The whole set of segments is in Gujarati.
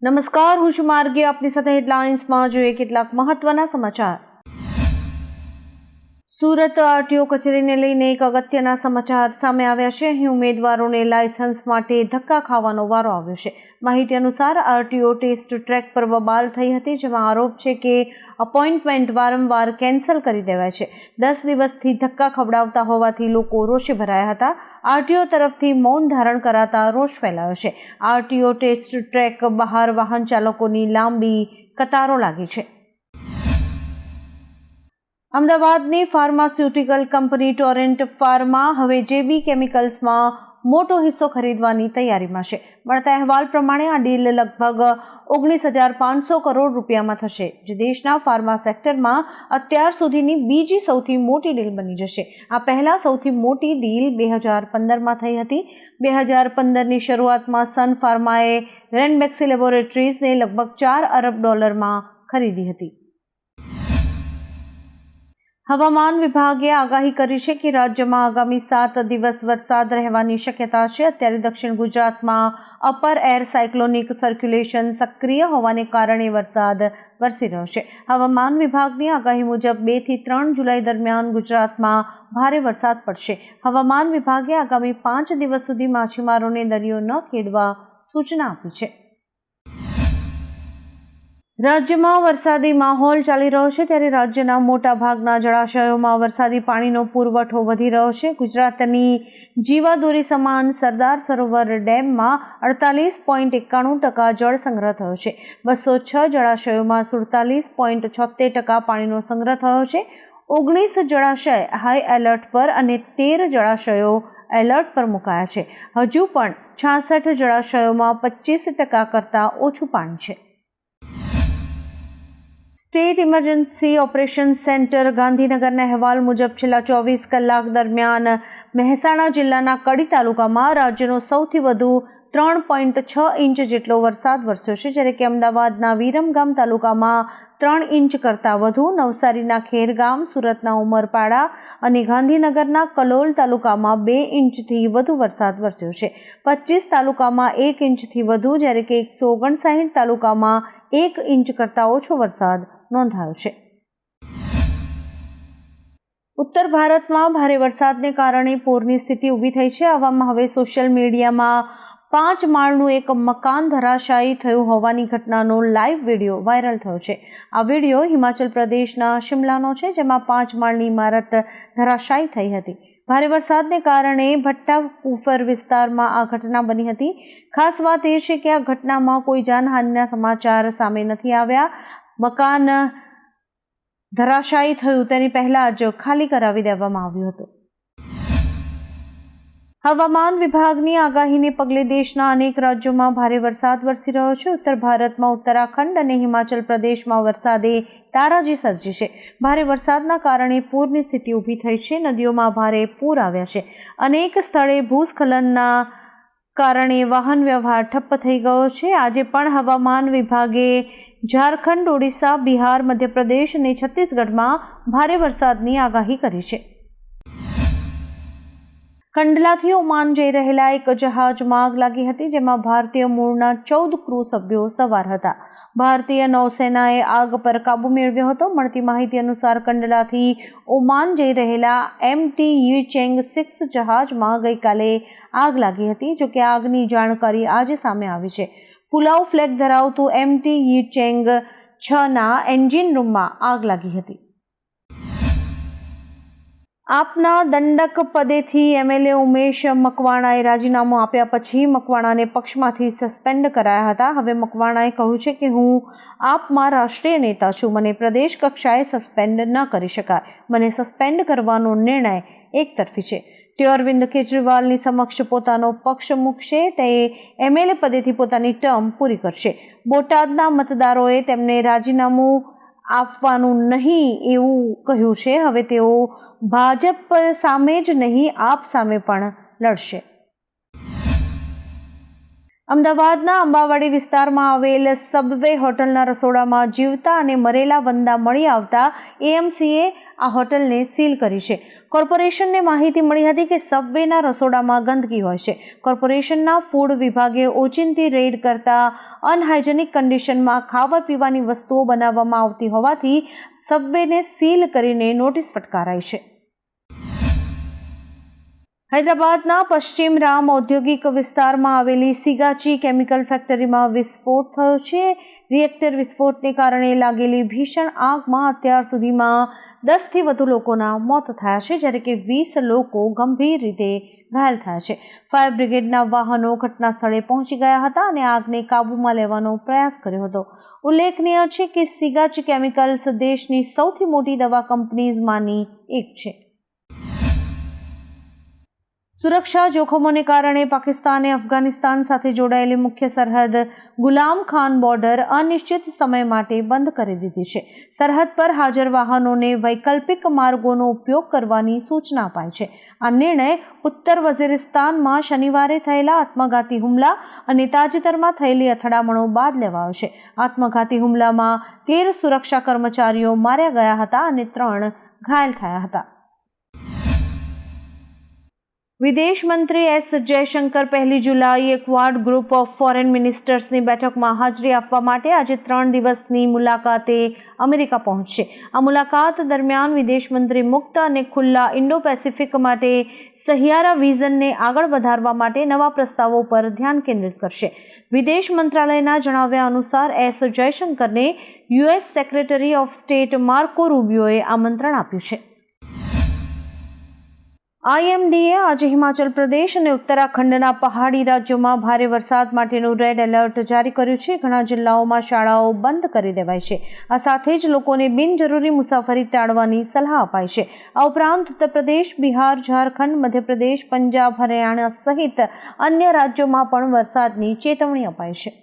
નમસ્કાર, હું છું માર્ગી. આપની સાથે હેડલાઇન્સમાં જોઈએ કેટલાક મહત્વના સમાચાર. સુરત આરટીઓ કચેરીને લઈને એક અગત્યના સમાચાર સામે આવ્યા છે. અહીં ઉમેદવારોને લાયસન્સ માટે ધક્કા ખાવાનો વારો આવ્યો છે. માહિતી અનુસાર આરટીઓ ટેસ્ટ ટ્રેક પર બબાલ થઈ હતી, જેમાં આરોપ છે કે અપોઇન્ટમેન્ટ વારંવાર કેન્સલ કરી દેવાય છે. 10 દિવસથી ધક્કા ખવડાવતા હોવાથી લોકો રોષે ભરાયા હતા. આરટીઓ તરફથી મૌન ધારણ કરાતા રોષ ફેલાયો છે. આરટીઓ ટેસ્ટ ટ્રેક બહાર વાહન ચાલકોની લાંબી કતારો લાગી છે. અમદાવાદની ફાર્માસ્યુટિકલ કંપની ટોરેન્ટ ફાર્મા હવે જેબી કેમિકલ્સમાં મોટો હિસ્સો ખરીદવાની તૈયારીમાં છે. મળતા અહેવાલ પ્રમાણે આ ડીલ લગભગ 19,500 કરોડ રૂપિયામાં થશે, જે દેશના ફાર્મા સેક્ટરમાં અત્યાર સુધીની બીજી સૌથી મોટી ડીલ બની જશે. આ પહેલા સૌથી મોટી ડીલ 2015માં થઈ હતી. 2015ની શરૂઆતમાં સન ફાર્માએ રેનબેક્સી લેબોરેટરીઝને લગભગ $4 અરબ ખરીદી હતી. હવામાન વિભાગે આગાહી કરી છે કે રાજ્યમાં આગામી 7 દિવસ વરસાદ રહેવાની શક્યતા છે. અત્યારે દક્ષિણ ગુજરાતમાં અપર એર સાયક્લોનિક સર્ક્યુલેશન સક્રિય હોવાને કારણે વરસાદ વરસી રહ્યો છે. હવામાન વિભાગની આગાહી મુજબ 2 થી 3 જુલાઈ દરમિયાન ગુજરાતમાં ભારે વરસાદ પડશે. હવામાન વિભાગે આગામી 5 દિવસ સુધી માછીમારોને દરિયો ન ખેડવા સૂચના આપી છે. રાજ્યમાં વરસાદી માહોલ ચાલી રહ્યો છે, ત્યારે રાજ્યના મોટા ભાગના જળાશયોમાં વરસાદી પાણીનો પુરવઠો વધી રહ્યો છે. ગુજરાતની જીવાદોરી સમાન સરદાર સરોવર ડેમમાં 48.91% જળ સંગ્રહ થયો છે. 206 જળાશયોમાં 47.76% પાણીનો સંગ્રહ થયો છે. 19 જળાશય હાઈ એલર્ટ પર અને 13 જળાશયો એલર્ટ પર મુકાયા છે. હજુ પણ 66 જળાશયોમાં 25% કરતાં ઓછું પાણી છે. સ્ટેટ ઇમરજન્સી ઓપરેશન સેન્ટર ગાંધીનગરના અહેવાલ મુજબ છેલ્લા 24 કલાક દરમિયાન મહેસાણા જિલ્લાના કડી તાલુકામાં રાજ્યનો સૌથી વધુ 3.6 ઇંચ જેટલો વરસાદ વરસ્યો છે, જ્યારે કે અમદાવાદના વિરમગામ તાલુકામાં 3 ઇંચ કરતાં વધુ, નવસારીના ખેરગામ, સુરતના ઉમરપાડા અને ગાંધીનગરના કલોલ તાલુકામાં 2 ઇંચથી વધુ વરસાદ વરસ્યો છે. 25 તાલુકામાં 1 ઇંચથી વધુ, જ્યારે કે 159 તાલુકામાં 1 ઇંચ કરતાં ઓછો વરસાદ નોંધાયો છે. ઉત્તર ભારતમાં ભારે વરસાદને કારણે પૂરની સ્થિતિ ઊભી થઈ છે. આવામાં હવે સોશિયલ મીડિયામાં 5 માળનું એક મકાન ધરાશાયી થયું હોવાની ઘટનાનો લાઈવ વિડીયો વાયરલ થયો છે. આ વિડીયો હિમાચલ પ્રદેશના શિમલાનો છે, જેમાં 5 માળની ઇમારત ધરાશાયી થઈ હતી. ભારે વરસાદને કારણે ભટ્ટાકુફર વિસ્તારમાં આ ઘટના બની હતી. ખાસ વાત એ છે કે આ ઘટનામાં કોઈ જાનહાનિના સમાચાર સામે નથી આવ્યા. મકાન ધરાશાયી થયું તેની પહેલા જ ખાલી કરાવી દેવામાં આવ્યું હતું. હવામાન વિભાગની આગાહીને પગલે દેશના અનેક રાજ્યોમાં ભારે વરસાદ વરસી રહ્યો છે. ઉત્તર ભારતમાં ઉત્તરાખંડ અને હિમાચલ પ્રદેશમાં વરસાદે તારાજી સર્જી છે. ભારે વરસાદના કારણે પૂરની સ્થિતિ ઊભી થઈ છે. નદીઓમાં ભારે પૂર આવ્યા છે. અનેક સ્થળે ભૂસ્ખલનના કારણે વાહન વ્યવહાર ઠપ્પ થઈ ગયો છે. આજે પણ હવામાન વિભાગે ઝારખંડ, ઓડિશા, બિહાર, મધ્યપ્રદેશ અને છત્તીસગઢમાં ભારે વરસાદની આગાહી કરી છે. કંડલાથી ઓમાન જઈ રહેલા એક જહાજમાં આગ લાગી હતી, જેમાં ભારતીય મૂળના 14 ક્રૂ સભ્યો સવાર હતા. ભારતીય નૌસેનાએ આગ પર કાબુ મેળવ્યો હતો. મળતી માહિતી અનુસાર કંડલાથી ઓમાન જઈ રહેલા MT યુચેંગ 6 જહાજમાં ગઈકાલે આગ લાગી હતી. જોકે આગની જાણકારી આજે સામે આવી છે. પુલાવ ફ્લેગ ધરાવતું MT યુચેંગ 6ના એન્જિન રૂમમાં આગ લાગી હતી. આપના દંડક પદેથી MLA ઉમેશ મકવાણાએ રાજીનામું આપ્યા પછી મકવાણાને પક્ષમાંથી સસ્પેન્ડ કરાયા હતા. હવે મકવાણાએ કહ્યું છે કે હું આપમાં રાષ્ટ્રીય નેતા છું, મને પ્રદેશ કક્ષાએ સસ્પેન્ડ ન કરી શકાય. મને સસ્પેન્ડ કરવાનો નિર્ણય એકતરફી છે. તેઓ અરવિંદ કેજરીવાલની સમક્ષ પોતાનો પક્ષ મૂકશે. તે MLA પદેથી પોતાની ટર્મ પૂરી કરશે. બોટાદના મતદારોએ તેમને રાજીનામું આપવાનું નહીં એવું કહ્યું છે. હવે તેઓ ભાજપ સામે જ નહીં, આપ સામે પણ લડશે. અમદાવાદના અંબાવાડી વિસ્તારમાં આવેલ સબવે હોટલના રસોડામાં જીવતા અને મરેલા વંદા મળી આવતા AMCએ આ હોટલને સીલ કરી છે. કોર્પોરેશનને માહિતી મળી હતી કે સબવેના રસોડામાં ગંદકી હોય છે. કોર્પોરેશનના ફૂડ વિભાગે ઓચિંતી રેડ કરતા અનહાઇજેનિક કન્ડિશનમાં ખાવા પીવાની વસ્તુઓ બનાવવામાં આવતી હોવાથી સબવેને સીલ કરીને નોટિસ ફટકારાઈ છે. હૈદરાબાદના પશ્ચિમ રામ ઔદ્યોગિક વિસ્તારમાં આવેલી સિગાચી કેમિકલ ફેક્ટરીમાં વિસ્ફોટ થયો છે. રિએક્ટર વિસ્ફોટને કારણે લાગેલી ભીષણ આગમાં અત્યાર સુધીમાં 10થી વધુ લોકોના મોત થયા છે, જ્યારે કે 20 લોકો ગંભીર રીતે ઘાયલ થયા છે. ફાયર બ્રિગેડના વાહનો ઘટના સ્થળે પહોંચી ગયા હતા અને આગને કાબૂમાં લેવાનો પ્રયાસ કર્યો હતો. ઉલ્લેખનીય છે કે સિગાચી કેમિકલ્સ દેશની સૌથી મોટી દવા કંપનીઝમાંની એક છે. સુરક્ષા જોખમોને કારણે પાકિસ્તાને અફઘાનિસ્તાન સાથે જોડાયેલી મુખ્ય સરહદ ગુલામ ખાન બોર્ડર અનિશ્ચિત સમય માટે બંધ કરી દીધી છે. સરહદ પર હાજર વાહનોને વૈકલ્પિક માર્ગોનો ઉપયોગ કરવાની સૂચના અપાઈ છે. આ નિર્ણય ઉત્તર વઝીરિસ્તાનમાં શનિવારે થયેલા આત્મઘાતી હુમલા અને તાજેતરમાં થયેલી અથડામણો બાદ લેવાયો છે. આત્મઘાતી હુમલામાં 13 સુરક્ષા કર્મચારીઓ માર્યા ગયા હતા અને 3 ઘાયલ થયા હતા. વિદેશ મંત્રી એસ જયશંકર 1 જુલાઈએ ક્વાડ ગ્રુપ ઓફ ફોરેન મિનિસ્ટર્સની બેઠકમાં હાજરી આપવા માટે આજે 3 દિવસની મુલાકાતે અમેરિકા પહોંચશે. આ મુલાકાત દરમિયાન વિદેશ મંત્રી મુક્ત અને ખુલ્લા ઇન્ડો પેસિફિક માટે સહિયારા વિઝનને આગળ વધારવા માટે નવા પ્રસ્તાવો પર ધ્યાન કેન્દ્રિત કરશે. વિદેશ મંત્રાલયના જણાવ્યા અનુસાર એસ જયશંકરને US secretary of state Marco રૂબિયોએ આમંત્રણ આપ્યું છે. IMDએ આજે હિમાચલ પ્રદેશ અને ઉત્તરાખંડના પહાડી રાજ્યોમાં ભારે વરસાદ માટેનું રેડ એલર્ટ જારી કર્યું છે. ઘણા જિલ્લાઓમાં શાળાઓ બંધ કરી દેવાઈ છે. આ સાથે જ લોકોને બિનજરૂરી મુસાફરી ટાળવાની સલાહ અપાઈ છે. આ ઉપરાંત ઉત્તર પ્રદેશ, બિહાર, ઝારખંડ, મધ્યપ્રદેશ, પંજાબ, હરિયાણા સહિત અન્ય રાજ્યોમાં પણ વરસાદની ચેતવણી અપાઈ છે.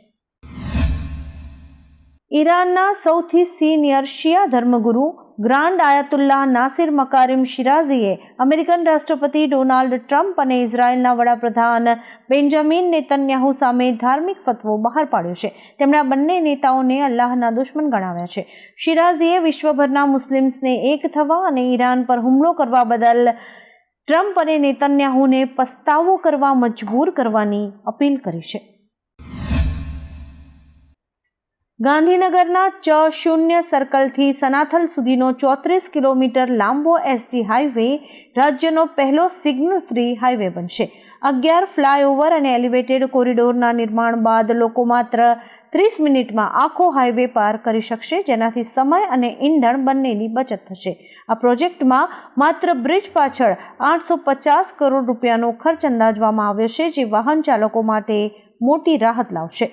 ઈરાનના સૌથી સિનિયર શિયા ધર્મગુરુ ગ્રાન્ડ આયાતુલ્લાહ નાસિર મકારિમ શિરાઝીએ અમેરિકન રાષ્ટ્રપતિ ડોનાલ્ડ ટ્રમ્પ અને ઇઝરાયેલના વડાપ્રધાન બેન્જામિન નેતન્યાહુ સામે ધાર્મિક ફતવો બહાર પાડ્યો છે. તેમણે આ બંને નેતાઓને અલ્લાહના દુશ્મન ગણાવ્યા છે. શિરાઝીએ વિશ્વભરના મુસ્લિમ્સને એક થવા અને ઈરાન પર હુમલો કરવા બદલ ટ્રમ્પ અને નેતન્યાહુને પસ્તાવો કરવા મજબૂર કરવાની અપીલ કરી છે. ગાંધીનગરના ચ0 સર્કલથી સનાથલ સુધીનો 34 કિલોમીટર લાંબો SG હાઈવે રાજ્યનો પહેલો સિગ્નલ ફ્રી હાઈવે બનશે. 11 ફ્લાયઓવર અને એલિવેટેડ કોરિડોરના નિર્માણ બાદ લોકો માત્ર 30 મિનિટમાં આખો હાઈવે પાર કરી શકશે, જેનાથી સમય અને ઈંધણ બંનેની બચત થશે. આ પ્રોજેક્ટમાં માત્ર બ્રિજ પાછળ 850 કરોડ રૂપિયાનો ખર્ચ અંદાજવામાં આવ્યો છે, જે વાહન ચાલકો માટે મોટી રાહત લાવશે.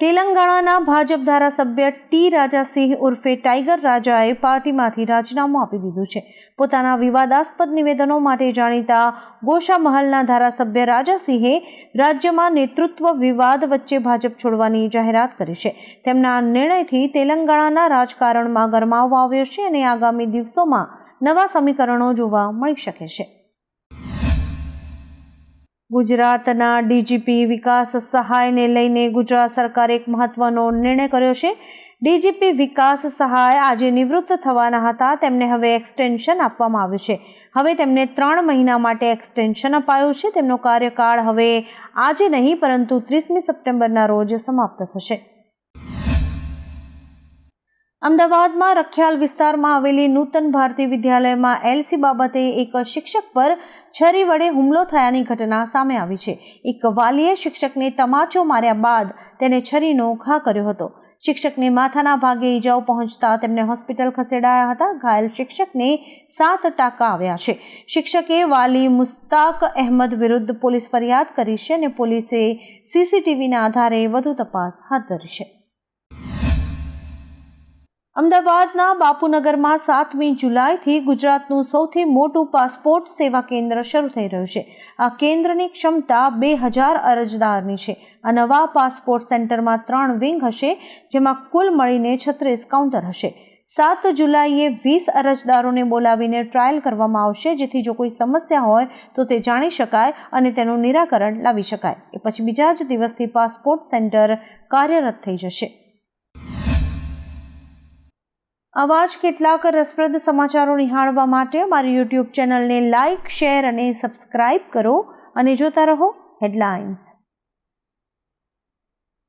તેલંગાણાના ભાજપ ધારાસભ્ય ટી રાજાસિંહ ઉર્ફે ટાઈગર રાજાએ પાર્ટીમાંથી રાજીનામું આપી દીધું છે. પોતાના વિવાદાસ્પદ નિવેદનો માટે જાણીતા ગોશા મહલના ધારાસભ્ય રાજાસિંહે રાજ્યમાં નેતૃત્વ વિવાદ વચ્ચે ભાજપ છોડવાની જાહેરાત કરી છે. તેમના નિર્ણયથી તેલંગાણાના રાજકારણમાં ગરમાવો આવ્યો છે અને આગામી દિવસોમાં નવા સમીકરણો જોવા મળી શકે છે. ગુજરાતના ડીજીપી વિકાસ સહાયને લઈને ગુજરાત સરકારે એક મહત્વનો નિર્ણય કર્યો છે. ડીજીપી વિકાસ સહાય આજે નિવૃત્ત થવાના હતા, તેમને હવે એક્સટેન્શન આપવામાં આવ્યું છે. હવે તેમને 3 મહિના માટે એક્સટેન્શન અપાયું છે. તેમનો કાર્યકાળ હવે આજે નહીં પરંતુ 30મી સપ્ટેમ્બરના રોજ સમાપ્ત થશે. અમદાવાદમાં રખિયાલ વિસ્તારમાં આવેલી નૂતન ભારતી વિદ્યાલયમાં એલસી બાબતે એક શિક્ષક પર છરી વડે હુમલો થયાની ઘટના સામે આવી છે. એક વાલીએ શિક્ષકને તમાચો માર્યા બાદ તેને છરીનો ઘા કર્યો હતો. શિક્ષકને માથાના ભાગે ઈજાઓ પહોંચતા તેમને હોસ્પિટલ ખસેડાયા હતા. ઘાયલ શિક્ષકને 7 ટાંકા આવ્યા છે. શિક્ષકે વાલી મુસ્તાક અહેમદ વિરુદ્ધ પોલીસ ફરિયાદ કરી છે અને પોલીસે સીસીટીવીના આધારે વધુ તપાસ હાથ ધરી છે. અમદાવાદના બાપુનગરમાં 7મી જુલાઈથી ગુજરાતનું સૌથી મોટું પાસપોર્ટ સેવા કેન્દ્ર શરૂ થઈ રહ્યું છે. આ કેન્દ્રની ક્ષમતા 2000 અરજદારની છે. આ નવા પાસપોર્ટ સેન્ટરમાં 3 વિંગ હશે, જેમાં કુલ મળીને 36 કાઉન્ટર હશે. 7 જુલાઈએ 20 અરજદારોને બોલાવીને ટ્રાયલ કરવામાં આવશે, જેથી જો કોઈ સમસ્યા હોય તો તે જાણી શકાય અને તેનું નિરાકરણ લાવી શકાય. એ પછી બીજા જ દિવસથી પાસપોર્ટ સેન્ટર કાર્યરત થઈ જશે. આવા જ કેટલાક રસપ્રદ સમાચારો નિહાળવા માટે અમારી યુટ્યુબ ચેનલને લાઇક, શેર અને સબસ્ક્રાઇબ કરો અને જોતા રહો હેડલાઇન્સ.